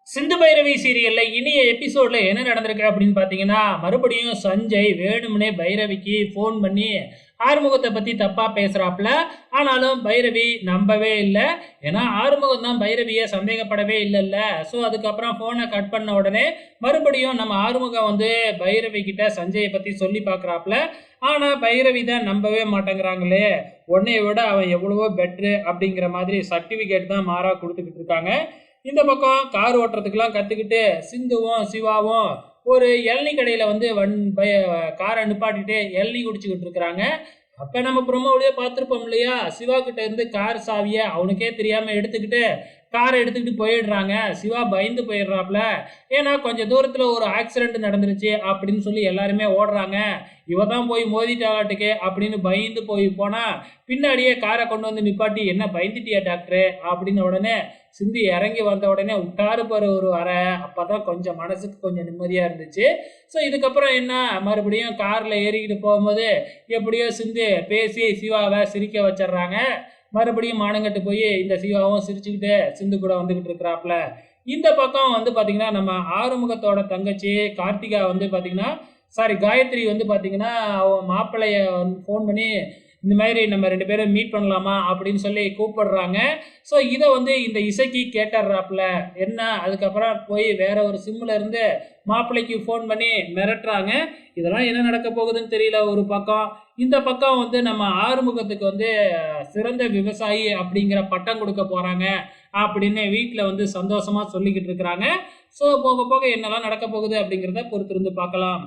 சிந்து பைரவி சீரியல்ல இனிய எபிசோட்ல என்ன நடந்திருக்கு அப்படின்னு பாத்தீங்கன்னா, மறுபடியும் சஞ்சய் வேணும்னே பைரவிக்கு ஃபோன் பண்ணி ஆறுமுகத்தை பத்தி தப்பா பேசுறாப்ல. ஆனாலும் பைரவி நம்பவே இல்லை. ஏன்னா ஆறுமுகம் தான் பைரவியை சந்தேகப்படவே இல்லைல்ல. ஸோ அதுக்கப்புறம் ஃபோனை கட் பண்ண உடனே மறுபடியும் நம்ம ஆறுமுகம் வந்து பைரவி கிட்ட சஞ்சயை பத்தி சொல்லி பார்க்குறாப்ல. ஆனா பைரவி தான் நம்பவே மாட்டேங்கிறாங்களே. உன்னைய விட அவன் எவ்வளவோ பெட்ரு அப்படிங்கிற மாதிரி சர்டிஃபிகேட் தான் மாறா கொடுத்துக்கிட்டு இருக்காங்க. இந்த பக்கம் கார் ஓட்டுறதுக்கெல்லாம் கற்றுக்கிட்டு சிந்துவும் சிவாவும் ஒரு இளநீ கடையில் வந்து காரை நிப்பாட்டிட்டு இளநீ குடிச்சுக்கிட்டு இருக்கிறாங்க. அப்போ நம்ம ப்ரொமோவிலேயே பார்த்துருப்போம் இல்லையா, சிவா கிட்ட இருந்து கார் சாவியை அவனுக்கே தெரியாமல் எடுத்துக்கிட்டு காரை எடுத்துக்கிட்டு போயிடுறாங்க. சிவா பயந்து போயிடுறாப்ல. ஏன்னா கொஞ்சம் தூரத்தில் ஒரு ஆக்சிடென்ட் நடந்துருச்சு அப்படின்னு சொல்லி எல்லாருமே ஓடுறாங்க. இவ தான் போய் மோதிட்டாட்டுக்கு அப்படின்னு பயந்து போனா பின்னாடியே காரை கொண்டு வந்து நிப்பாட்டி, என்ன பயந்துட்டியா டாக்டரு அப்படின்னு உடனே சிந்தி இறங்கி வந்த உடனே விட்டாரு பாரு ஒரு வர. அப்பதான் கொஞ்சம் மனசுக்கு கொஞ்சம் நிம்மதியா இருந்துச்சு. ஸோ இதுக்கப்புறம் என்ன, மறுபடியும் கார்ல ஏறிக்கிட்டு போகும்போது எப்படியோ சிந்து பேசி சிவாவை சிரிக்க வச்சிடுறாங்க. மறுபடியும் மானங்கட்டு போய் இந்த சிவாவும் சிரிச்சுக்கிட்டு சிந்து கூட வந்துகிட்டு இருக்கிறாப்ல. இந்த பக்கம் வந்து பாத்தீங்கன்னா நம்ம ஆறுமுகத்தோட தங்கச்சி கார்த்திகா வந்து பாத்தீங்கன்னா, சாரி காயத்ரி வந்து பாத்தீங்கன்னா அவன் மாப்பிள்ளைய ஃபோன் பண்ணி இந்த மாதிரி நம்ம 2 பேரும் மீட் பண்ணலாமா அப்படின்னு சொல்லி கூப்பிடுறாங்க. ஸோ இதை வந்து இந்த இசைக்கு கேட்டுறாப்புல. என்ன அதுக்கப்புறம் போய் வேற ஒரு சிம்ல இருந்து மாப்பிள்ளைக்கு ஃபோன் பண்ணி மிரட்டுறாங்க. இதெல்லாம் என்ன நடக்க போகுதுன்னு தெரியல ஒரு பக்கம். இந்த பக்கம் வந்து நம்ம ஆறுமுகத்துக்கு வந்து சிறந்த விவசாயி அப்படிங்கிற பட்டம் கொடுக்க போறாங்க அப்படின்னு வீட்டில் வந்து சந்தோஷமா சொல்லிக்கிட்டு இருக்கிறாங்க. ஸோ போக போக என்னெல்லாம் நடக்க போகுது அப்படிங்கிறத பொறுத்திருந்து பார்க்கலாம்.